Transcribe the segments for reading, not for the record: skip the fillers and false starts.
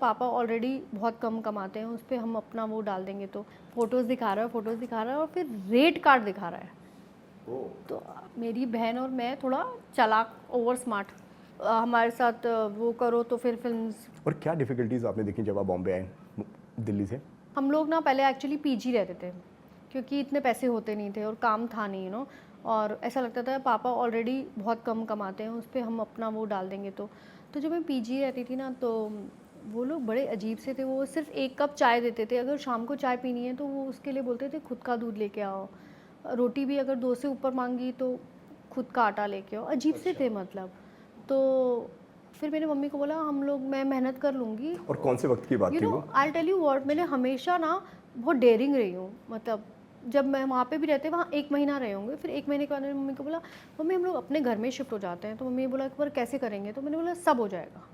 पापा ऑलरेडी बहुत कम कमाते हैं, उस पर हम अपना वो डाल देंगे। तो फोटोज़ दिखा रहा है और फिर रेट कार्ड दिखा रहा है। तो मेरी बहन और मैं थोड़ा चालाक, ओवर स्मार्ट, हमारे साथ वो करो तो फिर फिल्म्स। और क्या डिफ़िकल्टीज़ आपने देखी जब आप बॉम्बे आए दिल्ली से? हम लोग ना पहले एक्चुअली पीजी रहते थे, क्योंकि इतने पैसे होते नहीं थे और काम था नहीं, और ऐसा लगता था पापा ऑलरेडी बहुत कम कमाते हैं, उस पर हम अपना वो डाल देंगे। तो जब मैं पीजी रहती थी ना, तो वो लोग बड़े अजीब से थे। वो सिर्फ 1 कप चाय देते थे। अगर शाम को चाय पीनी है तो वो उसके लिए बोलते थे खुद का दूध लेके आओ। रोटी भी अगर 2 से ऊपर मांगी तो खुद का आटा लेके आओ। अजीब से थे मतलब। तो फिर मैंने मम्मी को बोला मैं मेहनत कर लूँगी। और कौन से वक्त की बात थी वो? आई टेल यू व्हाट, मैंने हमेशा ना बहुत डेयरिंग रही हूँ। मतलब जब मैं वहाँ पे भी रहते, वहाँ 1 महीना रहे होंगे। फिर 1 महीने के बाद मैंने मम्मी को बोला, मम्मी हम लोग अपने घर में शिफ्ट हो जाते हैं। तो मम्मी ने बोला एक बार कैसे करेंगे? तो मैंने बोला सब हो जाएगा।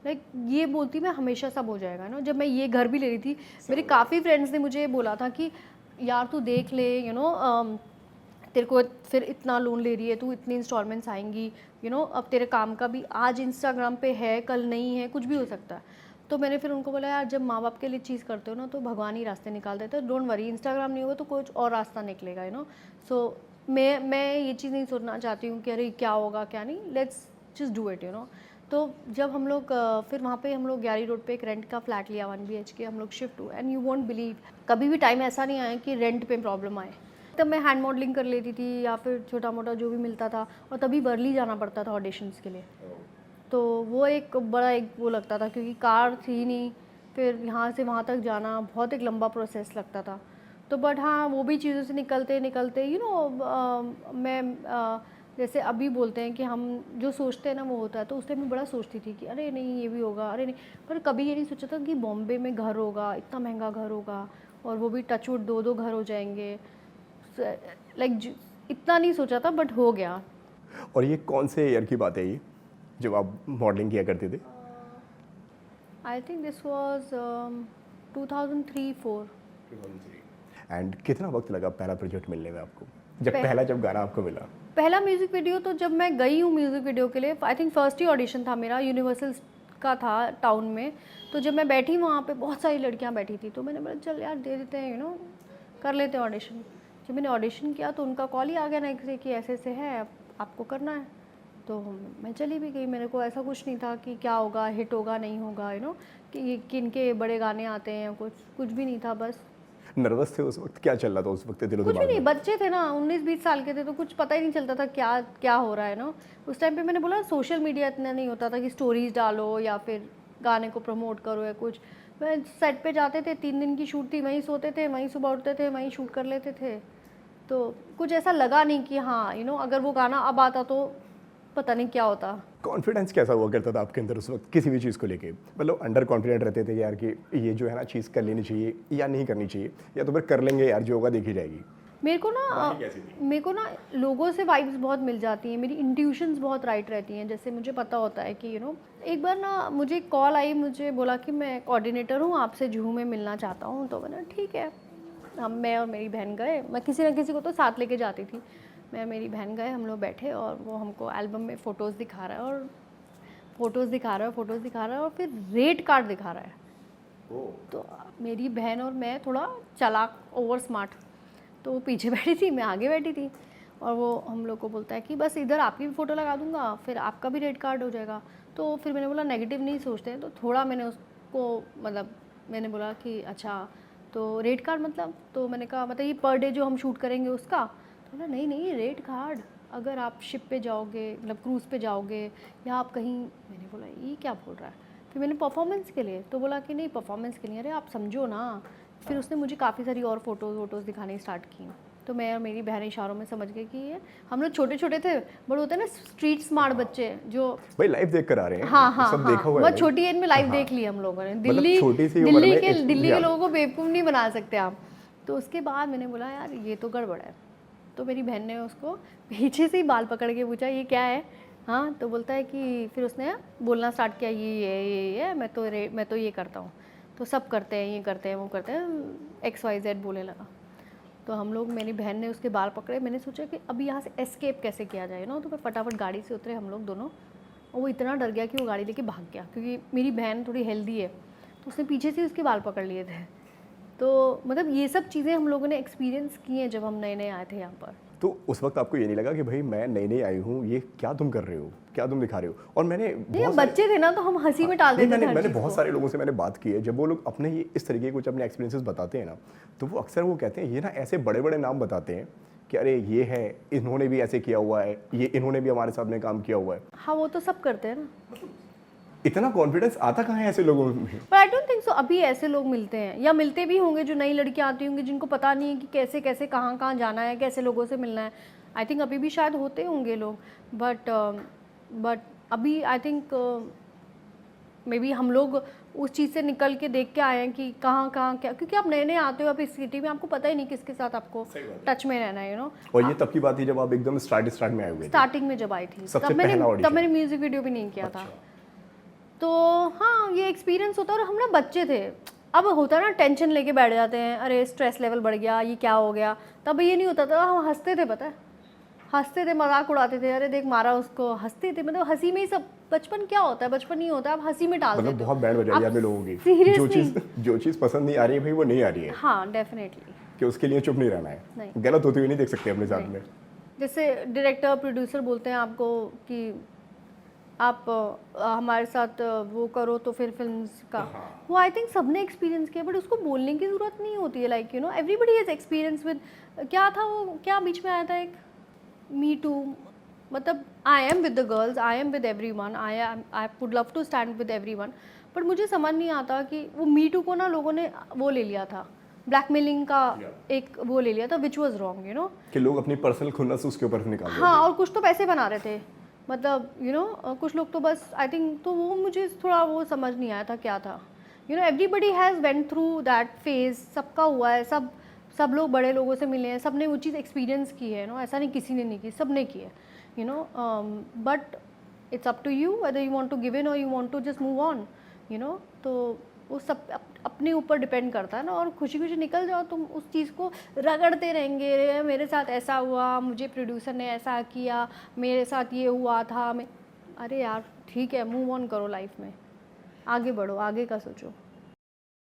लाइक ये बोलती मैं हमेशा सब हो जाएगा ना। जब मैं ये घर भी ले रही थी, मेरे काफ़ी फ्रेंड्स ने मुझे बोला था कि यार तू देख ले, तेरे को फिर इतना लोन ले रही है तू, इतनी इंस्टॉलमेंट्स आएंगी, अब तेरे काम का भी आज इंस्टाग्राम पे है, कल नहीं है, कुछ भी हो सकता है। तो मैंने फिर उनको बोला यार जब माँ बाप के लिए चीज़ करते हो ना तो भगवान ही रास्ते निकाल देते हैं। डोंट वरी, इंस्टाग्राम नहीं होगा तो कुछ और रास्ता निकलेगा। सो मैं ये चीज़ नहीं सोचना चाहती हूँ कि अरे क्या होगा क्या नहीं, लेट्स जस्ट डू इट। तो जब हम लोग फिर वहाँ पे हम लोग ग्यारी रोड पे एक रेंट का फ्लैट लिया 1 BHK, हम लोग शिफ्ट हुए। एंड यू वोंट बिलीव, कभी भी टाइम ऐसा नहीं आया कि रेंट पे प्रॉब्लम आए। तब मैं हैंड मॉडलिंग कर लेती थी या फिर छोटा मोटा जो भी मिलता था, और तभी वर्ली जाना पड़ता था ऑडिशंस के लिए। तो वो एक बड़ा एक वो लगता था, क्योंकि कार थी नहीं, फिर यहाँ से वहाँ तक जाना बहुत एक लंबा प्रोसेस लगता था। तो बट हाँ, वो भी चीज़ों से निकलते निकलते मैं जैसे अभी बोलते हैं कि हम जो सोचते हैं ना वो होता है। तो उस टाइम मैं बड़ा सोचती थी कि अरे नहीं ये भी होगा, अरे नहीं। पर कभी ये नहीं सोचा था कि बॉम्बे में घर होगा, इतना महंगा घर होगा, और वो भी टचवुड 2-2 घर हो जाएंगे। लाइक इतना नहीं सोचा था, बट हो गया। और ये कौन से ईयर की बात है ये जब आप मॉडलिंग किया करते थे? I think this was 2003-4। And कितना वक्त लगा पहला प्रोजेक्ट मिलने में आपको, जब गाना आपको मिला? पहला म्यूज़िक वीडियो तो जब मैं गई हूँ म्यूज़िक वीडियो के लिए, I think first he audition था मेरा, यूनिवर्सल का था टाउन में। तो जब मैं बैठी वहाँ पे बहुत सारी लड़कियाँ बैठी थी, तो मैंने बोला चल यार दे देते हैं, कर लेते हैं ऑडिशन। जब मैंने ऑडिशन किया तो उनका कॉल ही आ गया नेक्स्ट डे कि ऐसे ऐसे है, आपको करना है। तो मैं चली भी गई। मेरे को ऐसा कुछ नहीं था कि क्या होगा, हिट होगा नहीं होगा, कि किनके बड़े गाने आते हैं, कुछ भी नहीं था। बस नर्वस थे उस वक्त? क्या चल रहा था उस वक्त दिलो कुछ भी दिमाग नहीं, में? बच्चे थे ना, 19-20 साल के थे, तो कुछ पता ही नहीं चलता था क्या क्या हो रहा है। उस टाइम पे मैंने बोला सोशल मीडिया इतना नहीं होता था कि स्टोरीज डालो या फिर गाने को प्रमोट करो या कुछ। मैं सेट पे जाते थे, 3 दिन की शूट थी, वहीं सोते थे, वहीं सुबह उठते थे, वहीं शूट कर लेते थे। तो कुछ ऐसा लगा नहीं कि हाँ अगर वो गाना अब आता तो पता नहीं क्या होता। कॉन्फिडेंस कैसा हुआ करता था आपके अंदर उस वक्त किसी भी चीज़ को लेके? मतलब अंडर कॉन्फिडेंट रहते थे यार कि ये जो है ना चीज़ कर लेनी चाहिए या नहीं करनी चाहिए, या तो फिर कर लेंगे यार जो होगा देखी जाएगी? मेरे को ना लोगों से वाइब्स बहुत मिल जाती हैं, मेरी इंट्यूशंस बहुत राइट रहती हैं। जैसे मुझे पता होता है कि एक बार ना मुझे कॉल आई, मुझे बोला कि मैं कोऑर्डिनेटर हूँ, आपसे जुहू में मिलना चाहता हूँ। तो मैंने ठीक है। मैं और मेरी बहन गए। मैं किसी ना किसी को तो साथ लेके जाती थी। मैं मेरी बहन गए, हम लोग बैठे, और वो हमको एल्बम में फ़ोटोज़ दिखा रहा है और फिर रेट कार्ड दिखा रहा है। तो मेरी बहन और मैं थोड़ा चालाक, ओवर स्मार्ट, तो वो पीछे बैठी थी, मैं आगे बैठी थी, और वो हम लोग को बोलता है कि बस इधर आपकी भी फ़ोटो लगा दूंगा, फिर आपका भी रेट कार्ड हो जाएगा। तो फिर मैंने बोला नेगेटिव नहीं सोचते हैं। तो थोड़ा मैंने उसको मैंने बोला कि अच्छा तो रेट कार्ड मतलब? तो मैंने कहा मतलब ये पर डे जो हम शूट करेंगे उसका? तो बोला नहीं रेट कार्ड, अगर आप शिप पे जाओगे, मतलब क्रूज़ पे जाओगे, या आप कहीं। मैंने बोला ये क्या बोल रहा है? फिर मैंने परफॉर्मेंस के लिए, तो बोला कि नहीं परफॉर्मेंस के लिए, अरे आप समझो ना। फिर उसने मुझे काफ़ी सारी और फोटोज़ दिखानी स्टार्ट की। तो मैं और मेरी बहन इशारों में समझ गए कि ये हम लोग छोटे छोटे थे, बड़े होते हैं ना स्ट्रीट स्मार्ट बच्चे जो भाई लाइव देख कर आ रहे हैं। हाँ सब देखा हुआ है बहुत भाई। छोटी एज में लाइव देख ली हम लोगों ने। मतलब छोटी सी उम्र में दिल्ली के लोगों को बेवकूफ़ नहीं बना सकते आप। तो उसके बाद मैंने बोला यार ये तो गड़बड़ है। तो मेरी बहन ने उसको पीछे से ही बाल पकड़ के पूछा ये क्या है? हाँ, तो बोलता है कि फिर उसने बोलना स्टार्ट किया ये मैं तो ये करता हूँ, तो सब करते हैं, ये करते हैं, वो करते हैं, XYZ बोलने लगा। तो हम लोग, मेरी बहन ने उसके बाल पकड़े। मैंने सोचा कि अब यहाँ से एस्केप कैसे किया जाए तो मैं फटाफट गाड़ी से उतरे हम लोग दोनों, और वो इतना डर गया कि वो गाड़ी लेके भाग गया, क्योंकि मेरी बहन थोड़ी हेल्दी है। तो उसने पीछे से उसके बाल पकड़ लिए थे। तो मतलब ये सब चीज़ें हम लोगों ने एक्सपीरियंस की हैं जब हम नए-नए आए थे यहाँ पर। तो उस वक्त आपको ये नहीं लगा कि भाई मैं नई-नई आई हूँ, ये क्या तुम कर रहे हो? क्या तुम दिखा रहे हो? और मैंने नहीं, हम बच्चे थे ना तो हम हँसी में टाल नहीं, देते थे हर मैंने चीज़ बहुत को। सारे लोगों से मैंने बात की है, जब वो लोग अपने ये इस तरीके के कुछ अपने एक्सपीरियंसेस बताते हैं ना, तो वो अक्सर वो कहते हैं ये ना ऐसे बड़े-बड़े नाम बताते हैं कि अरे ये है, इन्होंने भी ऐसे किया हुआ है, ये इन्होंने भी हमारे साथ में काम किया हुआ है। हाँ, वो तो सब करते हैं ना। इतना कॉन्फिडेंस आता कहाँ है ऐसे लोगों में? पर आई डोंट थिंक सो अभी ऐसे लोग मिलते हैं, या मिलते भी होंगे जो नई लड़कियां आती होंगी जिनको पता नहीं है कि कैसे कैसे कहाँ कहाँ जाना है, कैसे लोगों से मिलना है। आई थिंक अभी भी शायद होते होंगे लोग, बट अभी आई थिंक मे बी हम लोग उस चीज़ से निकल के देख के आए हैं कि कहाँ कहाँ क्या, क्योंकि आप नए नए आते हो आप इस सिटी में, आपको पता ही नहीं किसके साथ आपको टच में रहना है, यू नो। और ये तब की बात थी जब आप एकदम स्टार्ट में आए हुए थे। स्टार्टिंग में जब आई थी सबसे पहला audition। तब मैंने म्यूजिक वीडियो भी नहीं किया था। तो हाँ, ये एक्सपीरियंस होता है। और हम ना बच्चे थे, अब होता है ना टेंशन लेके बैठ जाते हैं, अरे स्ट्रेस लेवल बढ़ गया, ये क्या हो गया। तब ये नहीं होता था, हम हंसते थे, पता है, हंसते थे, मजाक उड़ाते थे, अरे देख मारा उसको, हंसते थे। मतलब हंसी में ही सब, बचपन क्या होता है, बचपन नहीं होता, आप हंसी में डाल मतलब देते हो। बहुत बैंड बजाई है लोगों की। सीरियसली जो चीज़ पसंद नहीं आ रही है भाई वो नहीं आ रही है, हाँ, डेफिनेटली। कि उसके लिए चुप नहीं रहना है, नहीं। गलत होते हुए नहीं देख सकते अपने साथ नहीं। में। जैसे डायरेक्टर प्रोड्यूसर बोलते हैं आपको कि आप हमारे साथ वो करो तो फिर फिल्म्स का, वो आई थिंक सबने एक्सपीरियंस किया, बट उसको बोलने की ज़रूरत नहीं होती है। Like you know everybody has experience with, क्या था वो, क्या बीच में आया था एक, मी टू। मतलब I am with the girls, I am with everyone, I would love to stand with everyone, but मुझे समझ नहीं आता कि वो मी टू को ना लोगों ने वो ले लिया था, ब्लैकमेलिंग का एक वो ले लिया था, which was wrong, you know. कि लोग अपनी पर्सनल खुन्नस उसके ऊपर से निकाल हाँ, और कुछ तो पैसे बना रहे थे, मतलब यू नो कुछ लोग तो बस आई थिंक, तो वो मुझे थोड़ा वो समझ नहीं आया था क्या था। You know everybody has went through that phase, सबका हुआ है, सब लोग बड़े लोगों से मिले हैं, सब ने वो चीज़ एक्सपीरियंस की है, नो, ऐसा नहीं किसी ने नहीं की, सब ने की है, you know. But it's up to you whether you want to give in or you want to just move on, you know. तो वो सब अपने ऊपर डिपेंड करता है ना, और खुशी खुशी निकल जाओ। तुम उस चीज़ को रगड़ते रहेंगे, मेरे साथ ऐसा हुआ, मुझे प्रोड्यूसर ने ऐसा किया, मेरे साथ ये हुआ था, मैं, अरे यार ठीक है, मूव ऑन करो लाइफ में, आगे बढ़ो, आगे का सोचो।